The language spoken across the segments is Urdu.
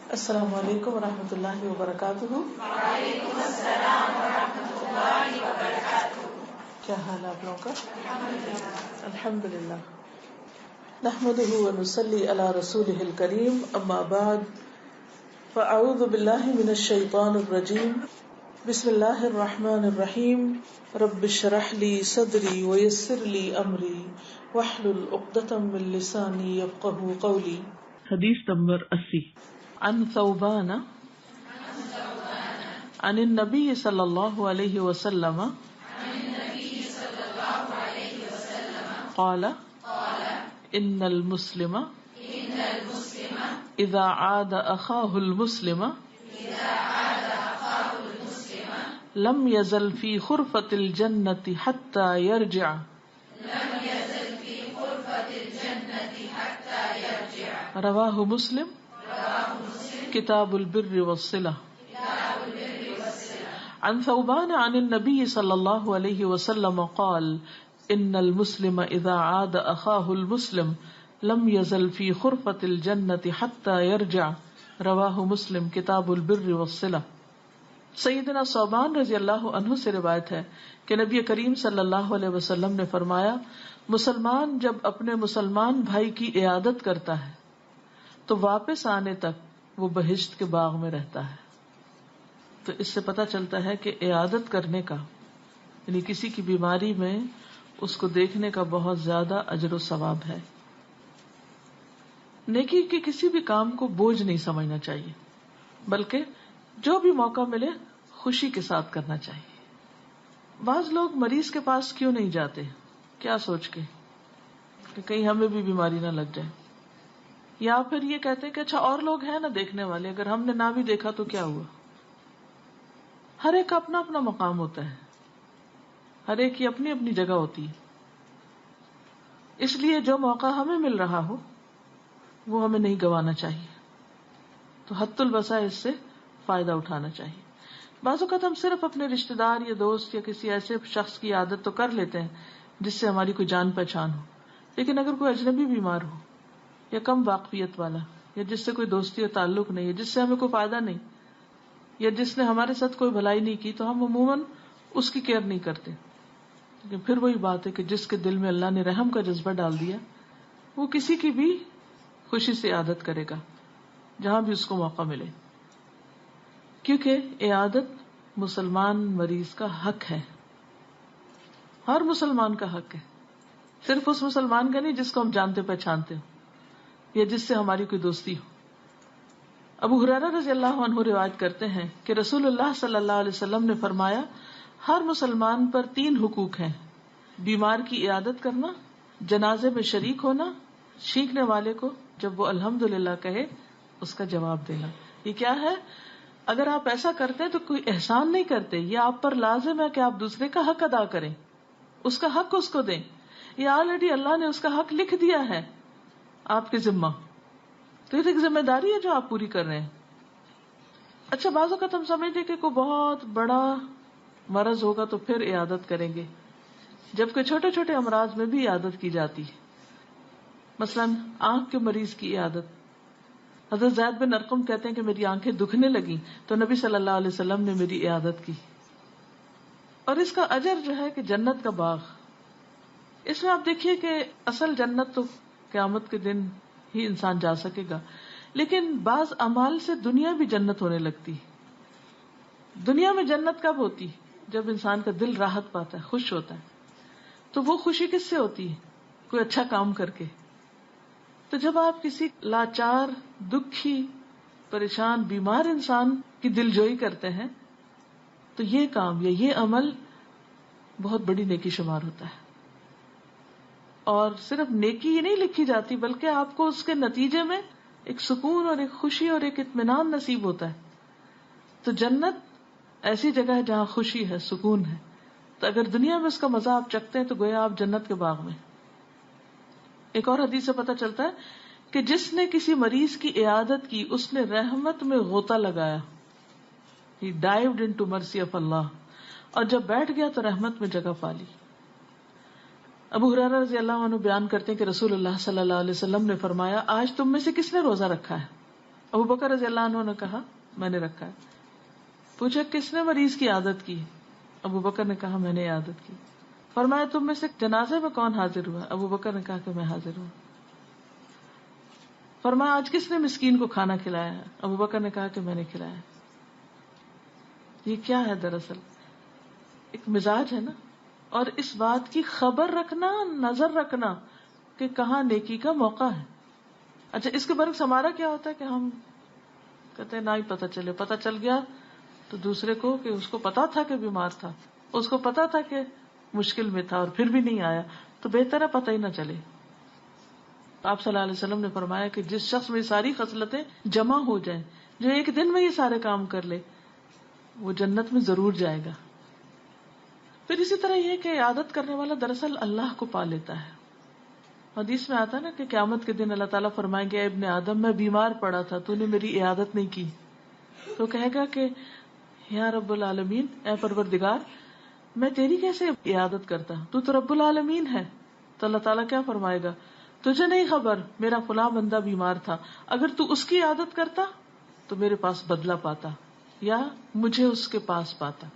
السلام علیکم ورحمۃ اللہ وبرکاتہ۔ وعلیکم السلام ورحمۃ اللہ وبرکاتہ۔ کیا حال ہے آپ لوگوں کا؟ الحمدللہ۔ نحمده ونصلی علی رسولہ الکریم، اما بعد فاعوذ باللہ من الشیطان الرجیم، بسم اللہ الرحمن الرحیم، رب اشرح لی صدری ویسر لی امری واحلل عقدۃ من لسانی یفقهوا قولی۔ حدیث نمبر 80، عن ثوبان عن النبی صلی اللہ علیہ وسلم قال ان المسلم اذا عاد اخاہ المسلم لم يزل في خرفة الجنة حتى يرجع رواہ مسلم کتاب البر والصلہ۔ عن ثوبان عن النبي صلی اللہ علیہ وسلم قال ان المسلم اذا عاد اخاہ المسلم لم يزل في خرفة الجنة حتى يرجع رواہ مسلم کتاب البر والصلہ۔ سیدنا ثوبان رضی اللہ عنہ سے روایت ہے کہ نبی کریم صلی اللہ علیہ وسلم نے فرمایا، مسلمان جب اپنے مسلمان بھائی کی عیادت کرتا ہے تو واپس آنے تک وہ بہشت کے باغ میں رہتا ہے۔ تو اس سے پتہ چلتا ہے کہ عیادت کرنے کا، یعنی کسی کی بیماری میں اس کو دیکھنے کا بہت زیادہ اجر و ثواب ہے۔ نیکی کے کسی بھی کام کو بوجھ نہیں سمجھنا چاہیے، بلکہ جو بھی موقع ملے خوشی کے ساتھ کرنا چاہیے۔ بعض لوگ مریض کے پاس کیوں نہیں جاتے؟ کیا سوچ کے کہ کہیں ہمیں بھی بیماری نہ لگ جائے، یا پھر یہ کہتے ہیں کہ اچھا اور لوگ ہیں نا دیکھنے والے، اگر ہم نے نہ بھی دیکھا تو کیا ہوا۔ ہر ایک کا اپنا اپنا مقام ہوتا ہے، ہر ایک کی اپنی اپنی جگہ ہوتی ہے، اس لیے جو موقع ہمیں مل رہا ہو وہ ہمیں نہیں گنوانا چاہیے، تو حد الوسع اس سے فائدہ اٹھانا چاہیے۔ بعض اوقات ہم صرف اپنے رشتہ دار یا دوست یا کسی ایسے شخص کی عادت تو کر لیتے ہیں جس سے ہماری کوئی جان پہچان ہو، لیکن اگر کوئی اجنبی بیمار ہو یا کم واقفیت والا، یا جس سے کوئی دوستی یا تعلق نہیں ہے، جس سے ہمیں کوئی فائدہ نہیں، یا جس نے ہمارے ساتھ کوئی بھلائی نہیں کی، تو ہم عموماً اس کی کیئر نہیں کرتے۔ لیکن پھر وہی بات ہے کہ جس کے دل میں اللہ نے رحم کا جذبہ ڈال دیا، وہ کسی کی بھی خوشی سے عادت کرے گا جہاں بھی اس کو موقع ملے، کیونکہ عیادت مسلمان مریض کا حق ہے، ہر مسلمان کا حق ہے، صرف اس مسلمان کا نہیں جس کو ہم جانتے پہچانتے ہو یا جس سے ہماری کوئی دوستی ہو۔ ابو ہریرہ رضی اللہ عنہ روایت کرتے ہیں کہ رسول اللہ صلی اللہ علیہ وسلم نے فرمایا، ہر مسلمان پر 3 حقوق ہیں: بیمار کی عیادت کرنا، جنازے میں شریک ہونا، چھینکنے والے کو جب وہ الحمدللہ کہے اس کا جواب دینا۔ یہ کیا ہے؟ اگر آپ ایسا کرتے ہیں تو کوئی احسان نہیں کرتے، یہ آپ پر لازم ہے کہ آپ دوسرے کا حق ادا کریں، اس کا حق اس کو دیں، یہ آلریڈی اللہ نے اس کا حق لکھ دیا ہے آپ کے ذمہ، تو یہ ایک ذمہ داری ہے جو آپ پوری کر رہے ہیں۔ اچھا، بعض اوقات ہم سمجھتے کہ کوئی بہت بڑا مرض ہوگا تو پھر عیادت کریں گے، جبکہ چھوٹے چھوٹے امراض میں بھی عیادت کی جاتی ہے۔ مثلا آنکھ کے مریض کی عیادت، حضرت زید بن ارقم کہتے ہیں کہ میری آنکھیں دکھنے لگیں تو نبی صلی اللہ علیہ وسلم نے میری عیادت کی، اور اس کا اجر جو ہے کہ جنت کا باغ۔ اس میں آپ دیکھیے کہ اصل جنت تو قیامت کے دن ہی انسان جا سکے گا، لیکن بعض اعمال سے دنیا بھی جنت ہونے لگتی۔ دنیا میں جنت کب ہوتی؟ جب انسان کا دل راحت پاتا ہے، خوش ہوتا ہے۔ تو وہ خوشی کس سے ہوتی ہے؟ کوئی اچھا کام کر کے۔ تو جب آپ کسی لاچار، دکھی، پریشان، بیمار انسان کی دل جوئی کرتے ہیں تو یہ کام یا یہ عمل بہت بڑی نیکی شمار ہوتا ہے، اور صرف نیکی ہی نہیں لکھی جاتی بلکہ آپ کو اس کے نتیجے میں ایک سکون اور ایک خوشی اور ایک اطمینان نصیب ہوتا ہے۔ تو جنت ایسی جگہ ہے جہاں خوشی ہے، سکون ہے، تو اگر دنیا میں اس کا مزہ آپ چکھتے ہیں تو گویا آپ جنت کے باغ میں۔ ایک اور حدیث سے پتہ چلتا ہے کہ جس نے کسی مریض کی عیادت کی اس نے رحمت میں غوطہ لگایا، He dived into mercy of Allah، اور جب بیٹھ گیا تو رحمت میں جگہ پا لی۔ ابو ہریرہ رضی اللہ عنہ بیان کرتے ہیں کہ رسول اللہ صلی اللہ علیہ وسلم نے فرمایا، آج تم میں سے کس نے روزہ رکھا ہے؟ ابو بکر رضی اللہ عنہ نے کہا میں نے رکھا ہے. پوچھا کس نے مریض کی عادت کی؟ ابو بکر نے کہا میں نے عادت کی. فرمایا تم میں سے جنازے میں کون حاضر ہوا؟ ابو بکر نے کہا کہ میں حاضر ہوں. فرمایا آج کس نے مسکین کو کھانا کھلایا ہے؟ ابو بکر نے کہا کہ میں نے کھلایا. یہ کیا ہے؟ دراصل ایک مزاج ہے نا، اور اس بات کی خبر رکھنا، نظر رکھنا کہ کہاں نیکی کا موقع ہے. اچھا اس کے برعکس ہمارا کیا ہوتا ہے کہ ہم کہتے ہیں نہ ہی پتہ چلے، پتہ چل گیا تو دوسرے کو کہ اس کو پتا تھا کہ بیمار تھا، اس کو پتا تھا کہ مشکل میں تھا اور پھر بھی نہیں آیا، تو بہتر ہے پتہ ہی نہ چلے. آپ صلی اللہ علیہ وسلم نے فرمایا کہ جس شخص میں ساری خصلتیں جمع ہو جائیں، جو ایک دن میں یہ سارے کام کر لے، وہ جنت میں ضرور جائے گا. پھر اسی طرح یہ کہ عادت کرنے والا دراصل اللہ کو پا لیتا ہے. حدیث میں آتا نا کہ قیامت کے دن اللہ تعالیٰ فرمائیں گے اے ابن آدم میں بیمار پڑا تھا، تو نے میری عیادت نہیں کی. تو کہے گا کہ یا رب العالمین، اے پروردگار میں تیری کیسے عیادت کرتا، تو رب العالمین ہے. تو اللہ تعالیٰ کیا فرمائے گا، تجھے نہیں خبر میرا فلاں بندہ بیمار تھا، اگر تو اس کی عادت کرتا تو میرے پاس بدلہ پاتا یا مجھے اس کے پاس پاتا.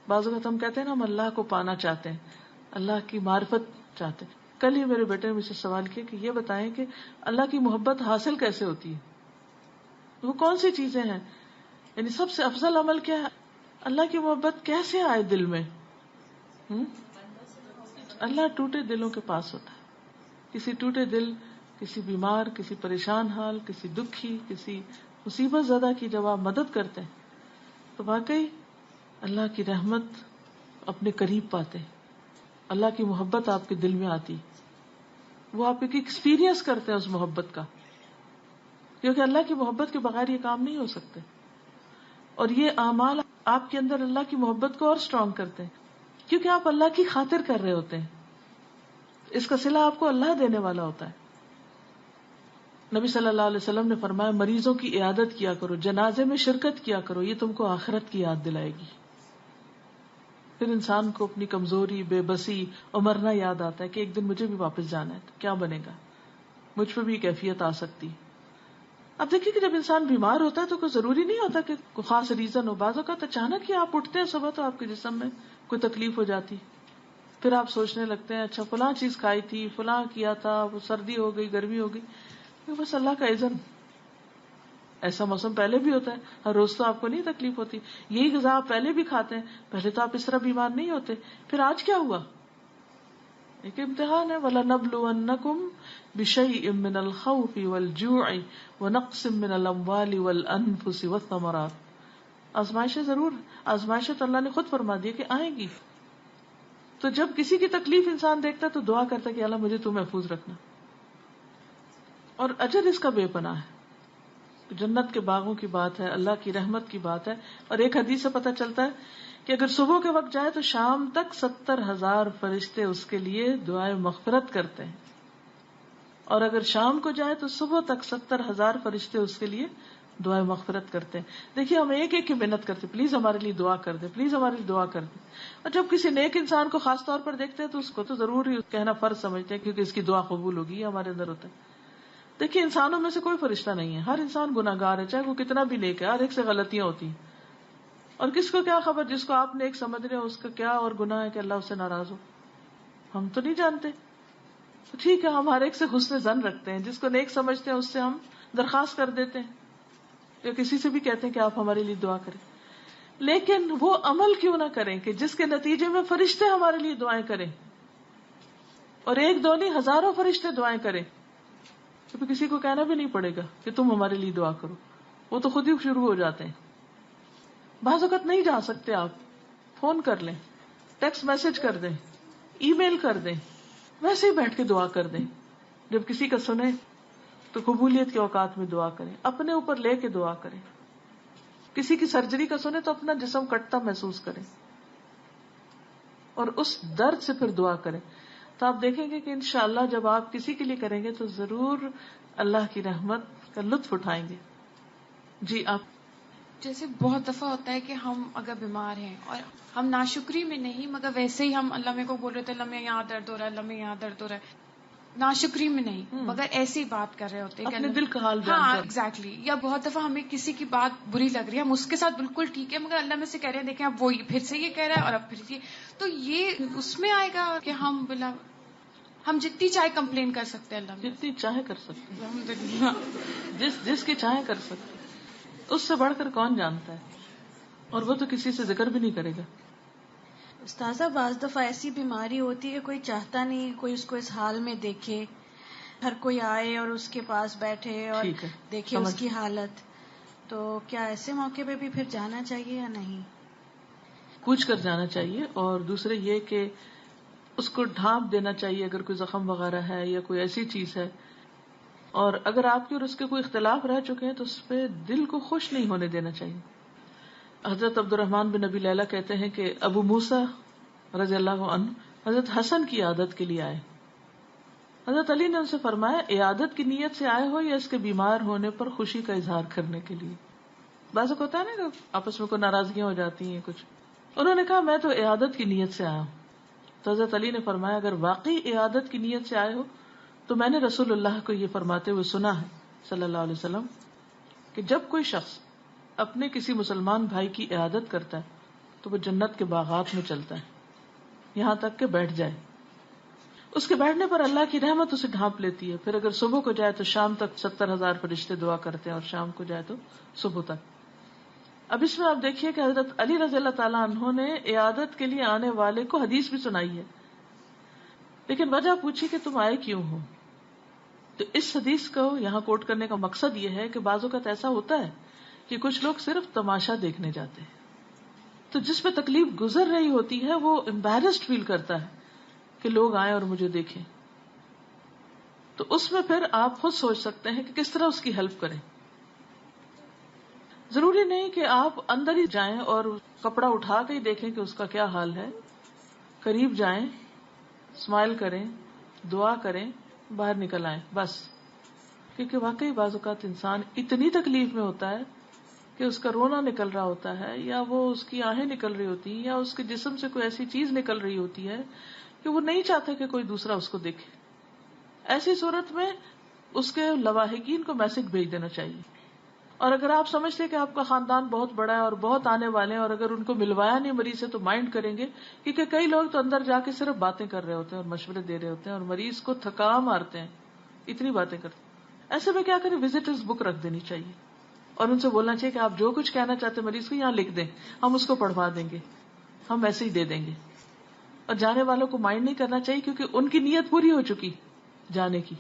بعض اوقات ہم کہتے ہیں نا ہم اللہ کو پانا چاہتے ہیں، اللہ کی معرفت چاہتے ہیں. کل ہی میرے بیٹے نے مجھ سے سوال کیا کہ یہ بتائیں کہ اللہ کی محبت حاصل کیسے ہوتی ہے، وہ کون سی چیزیں ہیں، یعنی سب سے افضل عمل کیا ہے، اللہ کی محبت کیسے آئے دل میں. اللہ ٹوٹے دلوں کے پاس ہوتا ہے. کسی ٹوٹے دل، کسی بیمار، کسی پریشان حال، کسی دکھی، کسی مصیبت زدہ کی جب آپ مدد کرتے ہیں تو واقعی اللہ کی رحمت اپنے قریب پاتے ہیں، اللہ کی محبت آپ کے دل میں آتی، وہ آپ ایک ایکسپیرینس کرتے ہیں اس محبت کا، کیونکہ اللہ کی محبت کے بغیر یہ کام نہیں ہو سکتے. اور یہ اعمال آپ کے اندر اللہ کی محبت کو اور اسٹرانگ کرتے ہیں، کیونکہ آپ اللہ کی خاطر کر رہے ہوتے ہیں. اس کا صلہ آپ کو اللہ دینے والا ہوتا ہے. نبی صلی اللہ علیہ وسلم نے فرمایا مریضوں کی عیادت کیا کرو، جنازے میں شرکت کیا کرو، یہ تم کو آخرت کی یاد دلائے گی. پھر انسان کو اپنی کمزوری، بے بسی اور مرنا یاد آتا ہے کہ ایک دن مجھے بھی واپس جانا ہے، تو کیا بنے گا، مجھ پہ بھی کیفیت آ سکتی. اب دیکھیے کہ جب انسان بیمار ہوتا ہے تو کوئی ضروری نہیں ہوتا کہ کوئی خاص ریزن ہو. بعض اوقات اچانک ہی آپ اٹھتے ہیں صبح تو آپ کے جسم میں کوئی تکلیف ہو جاتی، پھر آپ سوچنے لگتے ہیں اچھا فلاں چیز کھائی تھی، فلاں کیا تھا، وہ سردی ہو گئی، گرمی ہو گئی، بس اللہ کا اذن. ایسا موسم پہلے بھی ہوتا ہے، ہر روز تو آپ کو نہیں تکلیف ہوتی. یہی غذا آپ پہلے بھی کھاتے ہیں، پہلے تو آپ اس طرح بیمار نہیں ہوتے، پھر آج کیا ہوا؟ ایک امتحان ہے. وَلَنَبْلُوَنَّكُمْ بِشَيْءٍ مِّنَ الْخَوْفِ وَالْجُوعِ وَنَقْصٍ مِّنَ الْأَمْوَالِ وَالْأَنفُسِ وَالثَّمَرَاتِ. آزمائشیں ضرور، آزمائشیں تو اللہ نے خود فرما دی کہ آئیں گی. تو جب کسی کی تکلیف انسان دیکھتا ہے تو دعا کرتا ہے کہ اللہ مجھے تو محفوظ رکھنا، اور اجر اس کا بے پناہ ہے. جنت کے باغوں کی بات ہے، اللہ کی رحمت کی بات ہے. اور ایک حدیث سے پتہ چلتا ہے کہ اگر صبح کے وقت جائے تو شام تک 70,000 فرشتے اس کے لیے دعائیں مغفرت کرتے ہیں، اور اگر شام کو جائے تو صبح تک 70,000 فرشتے اس کے لیے دعائیں مغفرت کرتے ہیں. دیکھیے ہم ایک ایک کی محنت کرتے، پلیز ہمارے لیے دعا کر دیں، پلیز ہمارے لیے دعا کر دیں. اور جب کسی نیک انسان کو خاص طور پر دیکھتے ہیں تو اس کو تو ضرور ہی کہنا فرض سمجھتے ہیں کیونکہ اس کی دعا قبول ہوگی، یہ ہمارے اندر ہوتا ہے. دیکھیے انسانوں میں سے کوئی فرشتہ نہیں ہے، ہر انسان گناہگار ہے، چاہے وہ کتنا بھی نیک ہے، ہر ایک سے غلطیاں ہوتی ہیں. اور کس کو کیا خبر جس کو آپ نیک سمجھ رہے ہو اس کا کیا اور گناہ ہے کہ اللہ اس سے ناراض ہو، ہم تو نہیں جانتے. تو ٹھیک ہے ہم ہر ایک سے حسن ظن رکھتے ہیں، جس کو نیک سمجھتے ہیں اس سے ہم درخواست کر دیتے ہیں یا کسی سے بھی کہتے ہیں کہ آپ ہمارے لیے دعا کریں. لیکن وہ عمل کیوں نہ کریں کہ جس کے نتیجے میں فرشتے ہمارے لیے دعائیں کریں، اور ایک دو نہیں ہزاروں فرشتے دعائیں کریں. تو کسی کو کہنا بھی نہیں پڑے گا کہ تم ہمارے لیے دعا کرو، وہ تو خود ہی شروع ہو جاتے ہیں. بعض اوقات نہیں جا سکتے، آپ فون کر لیں، ٹیکسٹ میسج کر دیں، ای میل کر دیں، ویسے ہی بیٹھ کے دعا کر دیں. جب کسی کا سنیں تو قبولیت کے اوقات میں دعا کریں، اپنے اوپر لے کے دعا کریں. کسی کی سرجری کا سنیں تو اپنا جسم کٹتا محسوس کریں اور اس درد سے پھر دعا کریں. تو آپ دیکھیں گے کہ انشاءاللہ جب آپ کسی کے لیے کریں گے تو ضرور اللہ کی رحمت کا لطف اٹھائیں گے. جی آپ. جیسے بہت دفعہ ہوتا ہے کہ ہم اگر بیمار ہیں اور ہم ناشکری میں نہیں مگر ویسے ہی ہم اللہ میرے کو بول رہے تھے اللہ میں یہاں درد ہو رہا ہے، اللہ میں یہاں درد ہو رہا ہے، ناشکری میں نہیں، مگر ایسی بات کر رہے ہوتے ہیں اپنے دل کا حال بیان ہاں کر. ایگزیکٹلی. یا بہت دفعہ ہمیں کسی کی بات بری لگ رہی ہے، ہم اس کے ساتھ بالکل ٹھیک ہے، مگر اللہ میں سے کہہ رہے ہیں دیکھیں اب وہ پھر سے یہ کہہ رہا ہے اور اب پھر یہ، تو یہ اس میں آئے گا کہ ہم جتنی چاہے کمپلین کر سکتے ہیں اللہ میں، جتنی چاہے کر سکتے ہیں، الحمدللہ. جس کی چاہے کر سکتے ہیں. اس سے بڑھ کر کون جانتا ہے، اور وہ تو کسی سے ذکر بھی نہیں کرے گا. استاذہ بعض دفعہ ایسی بیماری ہوتی ہے کوئی چاہتا نہیں کوئی اس کو اس حال میں دیکھے، ہر کوئی آئے اور اس کے پاس بیٹھے اور ٹھیک ہے، دیکھے اس کی حالت، تو کیا ایسے موقع پہ بھی پھر جانا چاہیے یا نہیں؟ کوچ کر جانا چاہیے. اور دوسرے یہ کہ اس کو ڈھانپ دینا چاہیے اگر کوئی زخم وغیرہ ہے یا کوئی ایسی چیز ہے. اور اگر آپ کے اور اس کے کوئی اختلاف رہ چکے ہیں تو اس پہ دل کو خوش نہیں ہونے دینا چاہیے. حضرت عبد الرحمن بن ابی لیلہ کہتے ہیں کہ ابو موسیٰ رضی اللہ عنہ حضرت حسن کی عادت کے لیے آئے. حضرت علی نے ان سے فرمایا عیادت کی نیت سے آئے ہو یا اس کے بیمار ہونے پر خوشی کا اظہار کرنے کے لیے؟ بعض اوقات ہوتا ہے نا کہ آپس میں کوئی ناراضگیاں ہو جاتی ہیں کچھ. انہوں نے کہا میں تو عیادت کی نیت سے آیا ہوں. تو حضرت علی نے فرمایا اگر واقعی عیادت کی نیت سے آئے ہو تو میں نے رسول اللہ کو یہ فرماتے ہوئے سنا ہے صلی اللہ علیہ وسلم کہ جب کوئی شخص اپنے کسی مسلمان بھائی کی عیادت کرتا ہے تو وہ جنت کے باغات میں چلتا ہے یہاں تک کہ بیٹھ جائے. اس کے بیٹھنے پر اللہ کی رحمت اسے ڈھانپ لیتی ہے. پھر اگر صبح کو جائے تو شام تک 70,000 فرشتے دعا کرتے ہیں اور شام کو جائے تو صبح تک. اب اس میں آپ دیکھیے کہ حضرت علی رضی اللہ تعالیٰ عنہ نے عیادت کے لیے آنے والے کو حدیث بھی سنائی ہے، لیکن وجہ پوچھی کہ تم آئے کیوں ہو. تو اس حدیث کو یہاں کوٹ کرنے کا مقصد یہ ہے کہ بعض اوقات ایسا ہوتا ہے کہ کچھ لوگ صرف تماشا دیکھنے جاتے ہیں، تو جس پہ تکلیف گزر رہی ہوتی ہے وہ امبیرسڈ فیل کرتا ہے کہ لوگ آئیں اور مجھے دیکھیں. تو اس میں پھر آپ خود سوچ سکتے ہیں کہ کس طرح اس کی ہیلپ کریں. ضروری نہیں کہ آپ اندر ہی جائیں اور کپڑا اٹھا کے ہی دیکھیں کہ اس کا کیا حال ہے. قریب جائیں، اسمائل کریں، دعا کریں، باہر نکل آئیں بس. کیونکہ واقعی بعض اوقات انسان اتنی تکلیف میں ہوتا ہے کہ اس کا رونا نکل رہا ہوتا ہے یا وہ اس کی آہیں نکل رہی ہوتی ہیں یا اس کے جسم سے کوئی ایسی چیز نکل رہی ہوتی ہے کہ وہ نہیں چاہتا کہ کوئی دوسرا اس کو دیکھے. ایسی صورت میں اس کے لواحقین کو میسج بھیج دینا چاہیے. اور اگر آپ سمجھتے کہ آپ کا خاندان بہت بڑا ہے اور بہت آنے والے ہیں اور اگر ان کو ملوایا نہیں مریض سے تو مائنڈ کریں گے، کیونکہ کئی لوگ تو اندر جا کے صرف باتیں کر رہے ہوتے ہیں اور مشورے دے رہے ہوتے ہیں اور مریض کو تھکا مارتے ہیں، اتنی باتیں کرتے ہیں. ایسے میں کیا کریں، وزٹرز بک رکھ دینی چاہیے اور ان سے بولنا چاہیے کہ آپ جو کچھ کہنا چاہتے ہیں مریض کو یہاں لکھ دیں، ہم اس کو پڑھوا دیں گے، ہم ایسے ہی دے دیں گے. اور جانے والوں کو مائنڈ نہیں کرنا چاہیے کیونکہ ان کی نیت پوری ہو چکی جانے کی.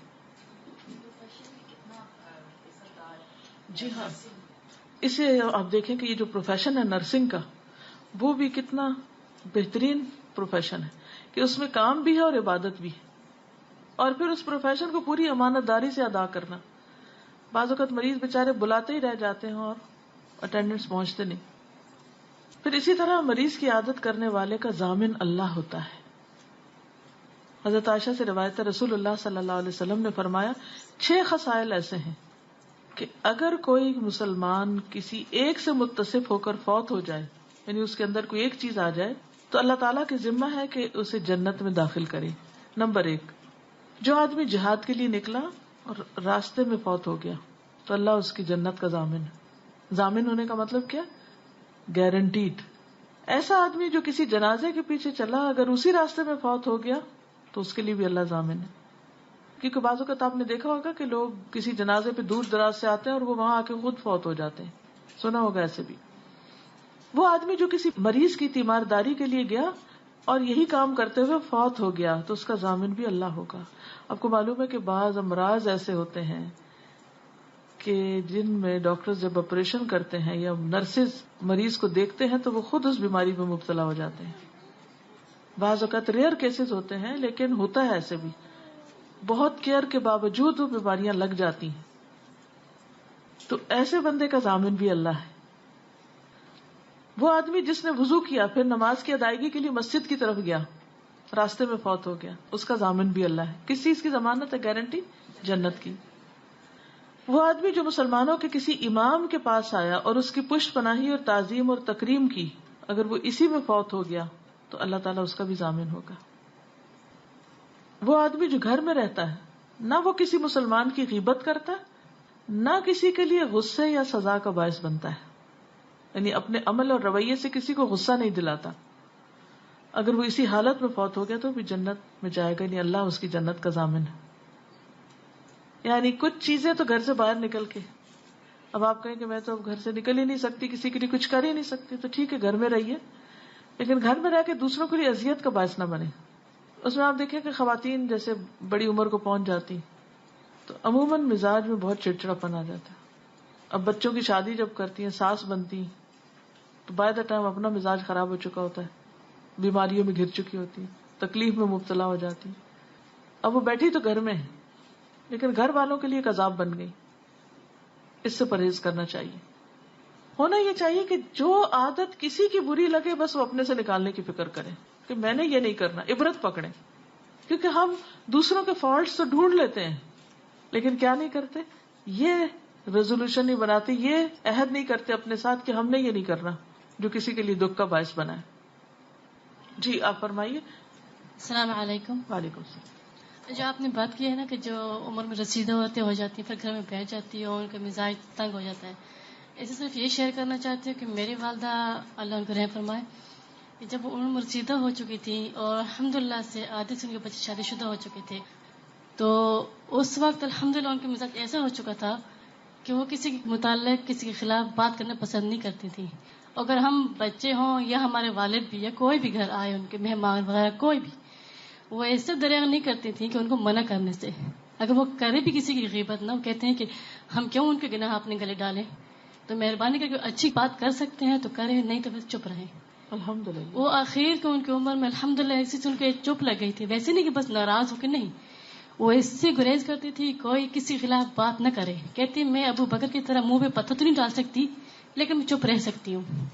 جی ہاں، اسے آپ دیکھیں کہ یہ جو پروفیشن ہے نرسنگ کا وہ بھی کتنا بہترین پروفیشن ہے کہ اس میں کام بھی ہے اور عبادت بھی ہے. اور پھر اس پروفیشن کو پوری امانت داری سے ادا کرنا. بعض اوقات مریض بےچارے بلاتے ہی رہ جاتے ہیں اور اٹینڈنٹس پہنچتے نہیں. پھر اسی طرح مریض کی عادت کرنے والے کا ضامن اللہ ہوتا ہے. حضرت عائشہ سے روایت ہے رسول اللہ صلی اللہ علیہ وسلم نے فرمایا 6 خصائل ایسے ہیں کہ اگر کوئی مسلمان کسی ایک سے متصف ہو کر فوت ہو جائے، یعنی اس کے اندر کوئی ایک چیز آ جائے، تو اللہ تعالیٰ کی ذمہ ہے کہ اسے جنت میں داخل کرے. نمبر 1، جو آدمی جہاد کے لیے نکلا اور راستے میں فوت ہو گیا تو اللہ اس کی جنت کا ضامن ہے. ضامن ہونے کا مطلب کیا؟ گارنٹیڈ. ایسا آدمی جو کسی جنازے کے پیچھے چلا اگر اسی راستے میں فوت ہو گیا تو اس کے لیے بھی اللہ ضامن ہے. کیونکہ بعض اوقات آپ نے دیکھا ہوگا کہ لوگ کسی جنازے پہ دور دراز سے آتے ہیں اور وہ وہاں آ کے خود فوت ہو جاتے ہیں، سنا ہوگا ایسے بھی. وہ آدمی جو کسی مریض کی تیمارداری کے لیے گیا اور یہی کام کرتے ہوئے فوت ہو گیا تو اس کا ضامن بھی اللہ ہوگا. آپ کو معلوم ہے کہ بعض امراض ایسے ہوتے ہیں کہ جن میں ڈاکٹر جب آپریشن کرتے ہیں یا نرسز مریض کو دیکھتے ہیں تو وہ خود اس بیماری میں مبتلا ہو جاتے ہیں. بعض اوقات ریئر کیسز ہوتے ہیں لیکن ہوتا ہے ایسے بھی. بہت کیئر کے باوجود وہ بیماریاں لگ جاتی ہیں تو ایسے بندے کا ضامن بھی اللہ ہے. وہ آدمی جس نے وضو کیا پھر نماز کی ادائیگی کے لیے مسجد کی طرف گیا، راستے میں فوت ہو گیا، اس کا ضامن بھی اللہ ہے. کس چیز کی ضمانت ہے؟ گارنٹی جنت کی. وہ آدمی جو مسلمانوں کے کسی امام کے پاس آیا اور اس کی پشت پناہی اور تعظیم اور تکریم کی، اگر وہ اسی میں فوت ہو گیا تو اللہ تعالیٰ اس کا بھی ضامن ہوگا. وہ آدمی جو گھر میں رہتا ہے نہ وہ کسی مسلمان کی غیبت کرتا نہ کسی کے لیے غصے یا سزا کا باعث بنتا ہے، یعنی اپنے عمل اور رویے سے کسی کو غصہ نہیں دلاتا. اگر وہ اسی حالت میں فوت ہو گیا تو بھی جنت میں جائے گا، یعنی اللہ اس کی جنت کا ضامن ہے. یعنی کچھ چیزیں تو گھر سے باہر نکل کے، اب آپ کہیں کہ میں تو گھر سے نکل ہی نہیں سکتی، کسی کے لیے کچھ کر ہی نہیں سکتی، تو ٹھیک ہے گھر میں رہیے، لیکن گھر میں رہ کے دوسروں کے لیے اذیت کا باعث نہ بنے. اس میں آپ دیکھیں کہ خواتین جیسے بڑی عمر کو پہنچ جاتی تو عموماً مزاج میں بہت چڑچڑاپن آ جاتا ہے. اب بچوں کی شادی جب کرتی ہیں، ساس بنتی تو بائی دا ٹائم اپنا مزاج خراب ہو چکا ہوتا ہے، بیماریوں میں گر چکی ہوتی، تکلیف میں مبتلا ہو جاتی. اب وہ بیٹھی تو گھر میں ہے لیکن گھر والوں کے لیے ایک عذاب بن گئی. اس سے پرہیز کرنا چاہیے. ہونا یہ چاہیے کہ جو عادت کسی کی بری لگے بس وہ اپنے سے نکالنے کی فکر کریں کہ میں نے یہ نہیں کرنا، عبرت پکڑیں. کیونکہ ہم دوسروں کے فالٹس تو ڈھونڈ لیتے ہیں لیکن کیا نہیں کرتے، یہ ریزولوشن نہیں بناتے، یہ عہد نہیں کرتے اپنے ساتھ کہ ہم نے یہ نہیں کرنا جو کسی کے لیے دکھ کا باعث بنا ہے. جی آپ فرمائیے. السلام علیکم. وعلیکم السلام. جو آپ نے بات کی ہے نا کہ جو عمر میں رسیدہ ہوتے ہو جاتی ہیں پھر گھر میں بیٹھ جاتی ہے اور ان کا مزاج تنگ ہو جاتا ہے، اسے صرف یہ شیئر کرنا چاہتی ہوں کہ میری والدہ اللہ ان کو رحم فرمائے کہ جب وہ عمر رسیدہ ہو چکی تھی اور الحمدللہ سے آدھے سے ان کے بچے شادی شدہ ہو چکے تھے، تو اس وقت الحمدللہ ان کا مزاج ایسا ہو چکا تھا کہ وہ کسی کے متعلق کسی کے خلاف بات کرنا پسند نہیں کرتی تھی. اگر ہم بچے ہوں یا ہمارے والد بھی یا کوئی بھی گھر آئے ان کے مہمان وغیرہ کوئی بھی، وہ ایسے دریغ نہیں کرتی تھی کہ ان کو منع کرنے سے، اگر وہ کرے بھی کسی کی غیبت نہ، وہ کہتے ہیں کہ ہم کیوں ان کے گناہ اپنے گلے ڈالیں، تو مہربانی کر کے اچھی بات کر سکتے ہیں تو کریں، نہیں تو بس چپ رہیں. الحمدللہ. وہ آخر کو ان کی عمر میں الحمدللہ اسی سے ان کو ایک چپ لگ گئی تھی، ویسے نہیں کہ بس ناراض ہو کے، نہیں، وہ اس سے گریز کرتی تھی کوئی کسی خلاف بات نہ کرے. کہتی میں ابو بکر کی طرح منہ پہ پتھر تو نہیں ڈال سکتی لیکن میں چپ رہ سکتی ہوں.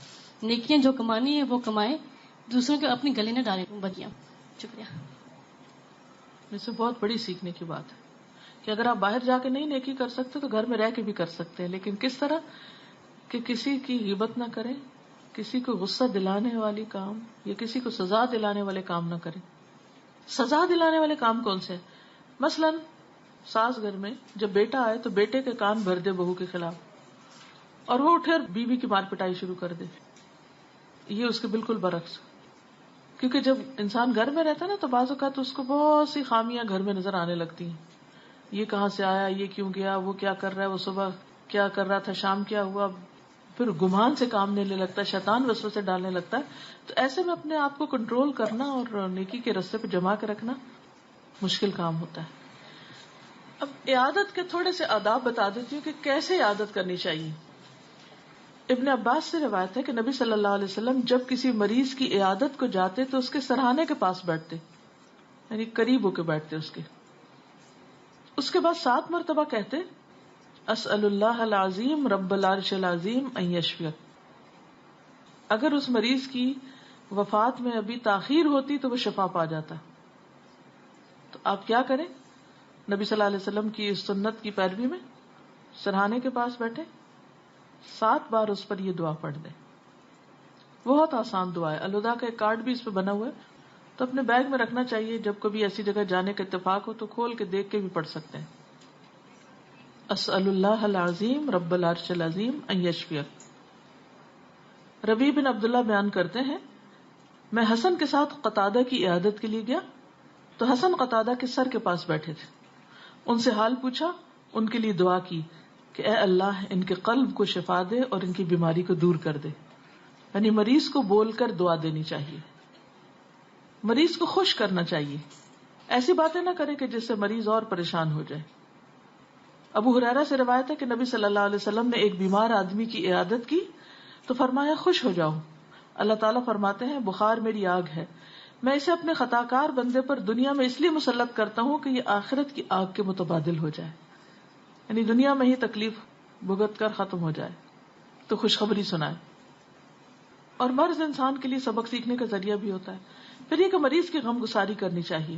نیکیاں جو کمانی ہے وہ کمائے، دوسروں کے اپنی گلے نہ ڈالے بدیاں. شکریہ. اس سے بہت بڑی سیکھنے کی بات ہے کہ اگر آپ باہر جا کے نہیں نیکی کر سکتے تو گھر میں رہ کے بھی کر سکتے ہیں، لیکن کس طرح کہ کسی کی غیبت نہ کریں، کسی کو غصہ دلانے والی کام یا کسی کو سزا دلانے والے کام نہ کریں. سزا دلانے والے کام کون سے؟ مثلا ساس گھر میں جب بیٹا آئے تو بیٹے کے کان بھر دے بہو کے خلاف اور وہ اٹھے اور بیوی کی مار پٹائی شروع کر دے، یہ اس کے بالکل برعکس. کیونکہ جب انسان گھر میں رہتا ہے نا تو بعض اوقات اس کو بہت سی خامیاں گھر میں نظر آنے لگتی ہیں. یہ کہاں سے آیا، یہ کیوں گیا، وہ کیا کر رہا ہے، وہ صبح کیا کر رہا تھا، شام کیا ہوا، پھر گمان سے کام لینے لگتا ہے، شیطان وسوسے ڈالنے لگتا ہے. تو ایسے میں اپنے آپ کو کنٹرول کرنا اور نیکی کے راستے پہ جما کے رکھنا مشکل کام ہوتا ہے. اب عیادت کے تھوڑے سے آداب بتا دیتی ہوں کہ کیسے عیادت کرنی چاہیے. ابن عباس سے روایت ہے کہ نبی صلی اللہ علیہ وسلم جب کسی مریض کی عیادت کو جاتے تو اس کے سرہانے کے پاس بیٹھتے، یعنی قریب ہو کے بیٹھتے اس کے بعد 7 مرتبہ کہتے اسأل اللہ العظیم رب العرش العظیم ان یشفیک. اگر اس مریض کی وفات میں ابھی تاخیر ہوتی تو وہ شفا پا جاتا. تو آپ کیا کریں؟ نبی صلی اللہ علیہ وسلم کی اس سنت کی پیروی میں سرہانے کے پاس بیٹھے 7 بار اس پر یہ دعا پڑھ دیں. بہت آسان دعا ہے. الوداع کا ایک کارڈ بھی اس پہ بنا ہوا ہے تو اپنے بیگ میں رکھنا چاہیے، جب کبھی ایسی جگہ جانے کا اتفاق ہو تو کھول کے دیکھ کے بھی پڑھ سکتے ہیں. اسأل اللہ العظیم رب العرش العظیم ان یشفیک. ربیع بن عبداللہ بیان کرتے ہیں میں حسن کے ساتھ قتادہ کی عیادت کے لیے گیا تو حسن قتادہ کے سر کے پاس بیٹھے تھے. ان سے حال پوچھا، ان کے لیے دعا کی کہ اے اللہ ان کے قلب کو شفا دے اور ان کی بیماری کو دور کر دے. یعنی مریض کو بول کر دعا دینی چاہیے، مریض کو خوش کرنا چاہیے، ایسی باتیں نہ کرے کہ جس سے مریض اور پریشان ہو جائے. ابو ہریرہ سے روایت ہے کہ نبی صلی اللہ علیہ وسلم نے ایک بیمار آدمی کی عیادت کی تو فرمایا خوش ہو جاؤ. اللہ تعالیٰ فرماتے ہیں بخار میری آگ ہے، میں اسے اپنے خطاکار بندے پر دنیا میں اس لیے مسلط کرتا ہوں کہ یہ آخرت کی آگ کے متبادل ہو جائے، یعنی دنیا میں ہی تکلیف بھگت کر ختم ہو جائے. تو خوشخبری سنائے. اور مرض انسان کے لیے سبق سیکھنے کا ذریعہ بھی ہوتا ہے. پھر یہ کہ مریض کی غم گساری کرنی چاہیے.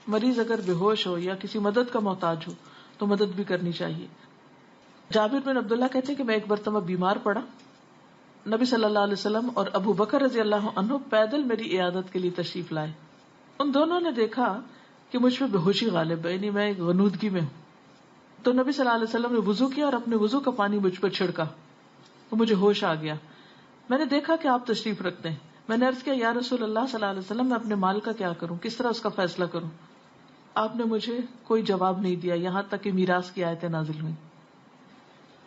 مریض اگر بے ہوش ہو یا کسی مدد کا محتاج ہو تو مدد بھی کرنی چاہیے. جابر بن عبداللہ کہتے ہیں کہ میں ایک مرتبہ بیمار پڑا، نبی صلی اللہ علیہ وسلم اور ابو بکر رضی اللہ عنہ پیدل میری عیادت کے لیے تشریف لائے. ان دونوں نے دیکھا کہ مجھ پہ بے ہوشی غالب ہے، یعنی میں ایک غنودگی میں ہوں. تو نبی صلی اللہ علیہ وسلم نے وضو کیا اور اپنے وضو کا پانی مجھ پر چھڑکا تو مجھے ہوش آ گیا. میں نے دیکھا کہ آپ تشریف رکھتے ہیں. میں نے عرض کیا یا رسول اللہ صلی اللہ علیہ وسلم میں اپنے مال کا کیا کروں، کس طرح اس کا فیصلہ کروں؟ آپ نے مجھے کوئی جواب نہیں دیا یہاں تک کہ میراث کی آیتیں نازل ہوئی.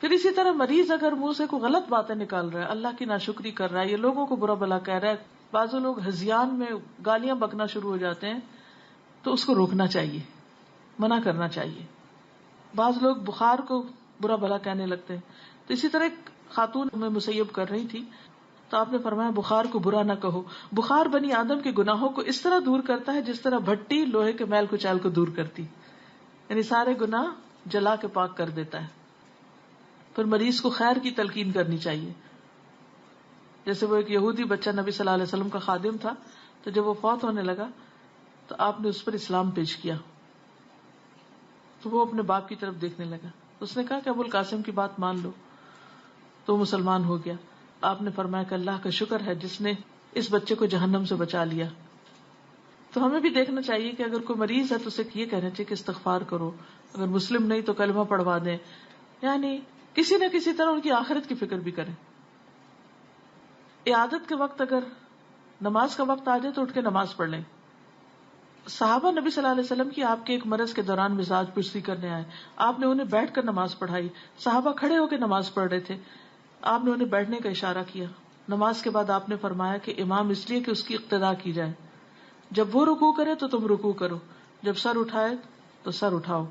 پھر اسی طرح مریض اگر منہ سے کوئی غلط باتیں نکال رہا ہے، اللہ کی ناشکری کر رہا ہے، یہ لوگوں کو برا بلا کہہ رہا ہے، بعض لوگ ہذیان میں گالیاں بکنا شروع ہو جاتے ہیں، تو اس کو روکنا چاہیے، منع کرنا چاہیے. بعض لوگ بخار کو برا بلا کہنے لگتے ہیں. تو اسی طرح ایک خاتون میں مسیب کر رہی تھی تو آپ نے فرمایا بخار کو برا نہ کہو. بخار بنی آدم کے گناہوں کو اس طرح دور کرتا ہے جس طرح بھٹی لوہے کے میل کچیل کو دور کرتی، یعنی سارے گناہ جلا کے پاک کر دیتا ہے. پھر مریض کو خیر کی تلقین کرنی چاہیے. جیسے وہ ایک یہودی بچہ نبی صلی اللہ علیہ وسلم کا خادم تھا، تو جب وہ فوت ہونے لگا تو آپ نے اس پر اسلام پیش کیا تو وہ اپنے باپ کی طرف دیکھنے لگا. اس نے کہا کہ ابو القاسم کی بات مان لو، تو مسلمان ہو گیا. آپ نے فرمایا کہ اللہ کا شکر ہے جس نے اس بچے کو جہنم سے بچا لیا. تو ہمیں بھی دیکھنا چاہیے کہ اگر کوئی مریض ہے تو اسے یہ کہنا چاہیے کہ استغفار کرو، اگر مسلم نہیں تو کلمہ پڑھوا دیں، یعنی کسی نہ کسی طرح ان کی آخرت کی فکر بھی کریں. عیادت کے وقت اگر نماز کا وقت آ جائے تو اٹھ کے نماز پڑھ لیں. صحابہ نبی صلی اللہ علیہ وسلم کی آپ کے ایک مرض کے دوران مزاج پرسی کرنے آئے. آپ نے انہیں بیٹھ کر نماز پڑھائی. صحابہ کھڑے ہو کے نماز پڑھ رہے تھے. آپ نے انہیں بیٹھنے کا اشارہ کیا. نماز کے بعد آپ نے فرمایا کہ امام اس لیے کہ اس کی اقتداء کی جائے، جب وہ رکوع کرے تو تم رکوع کرو، جب سر اٹھائے تو سر اٹھاؤ،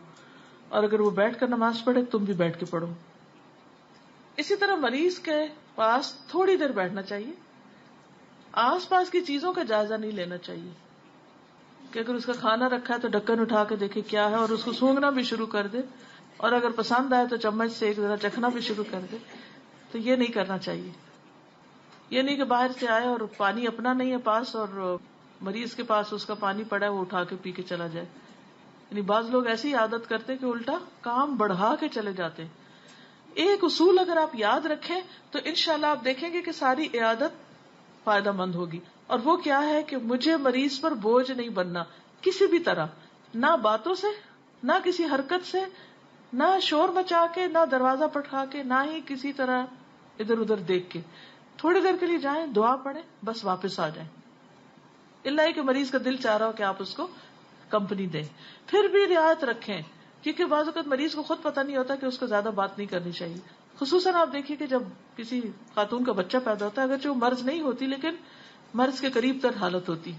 اور اگر وہ بیٹھ کر نماز پڑھے تم بھی بیٹھ کے پڑھو. اسی طرح مریض کے پاس تھوڑی دیر بیٹھنا چاہیے. آس پاس کی چیزوں کا جائزہ نہیں لینا چاہیے کہ اگر اس کا کھانا رکھا ہے تو ڈھکن اٹھا کے دیکھے کیا ہے اور اس کو سونگھنا بھی شروع کر دے، اور اگر پسند آئے تو چمچ سے ایک ذرا چکھنا بھی شروع کر دے. تو یہ نہیں کرنا چاہیے. یہ نہیں کہ باہر سے آئے اور پانی اپنا نہیں ہے پاس اور مریض کے پاس اس کا پانی پڑا ہے وہ اٹھا کے پی کے چلا جائے. یعنی بعض لوگ ایسی عادت کرتے کہ الٹا کام بڑھا کے چلے جاتے. ایک اصول اگر آپ یاد رکھیں تو انشاءاللہ آپ دیکھیں گے کہ ساری عیادت فائدہ مند ہوگی. اور وہ کیا ہے کہ مجھے مریض پر بوجھ نہیں بننا کسی بھی طرح، نہ باتوں سے، نہ کسی حرکت سے، نہ شور مچا کے، نہ دروازہ پٹکا کے، نہ ہی کسی طرح ادھر ادھر دیکھ کے. تھوڑی دیر کے لیے جائیں، دعا پڑھیں، بس واپس آ جائیں. اللہ کہ مریض کا دل چاہ رہا ہو کہ آپ اس کو کمپنی دیں. پھر بھی رعایت رکھیں، کیونکہ بعض اوقات مریض کو خود پتہ نہیں ہوتا کہ اس کو زیادہ بات نہیں کرنی چاہیے. خصوصاً آپ دیکھیے کہ جب کسی خاتون کا بچہ پیدا ہوتا ہے، اگرچہ وہ مرض نہیں ہوتی لیکن مرض کے قریب تر حالت ہوتی.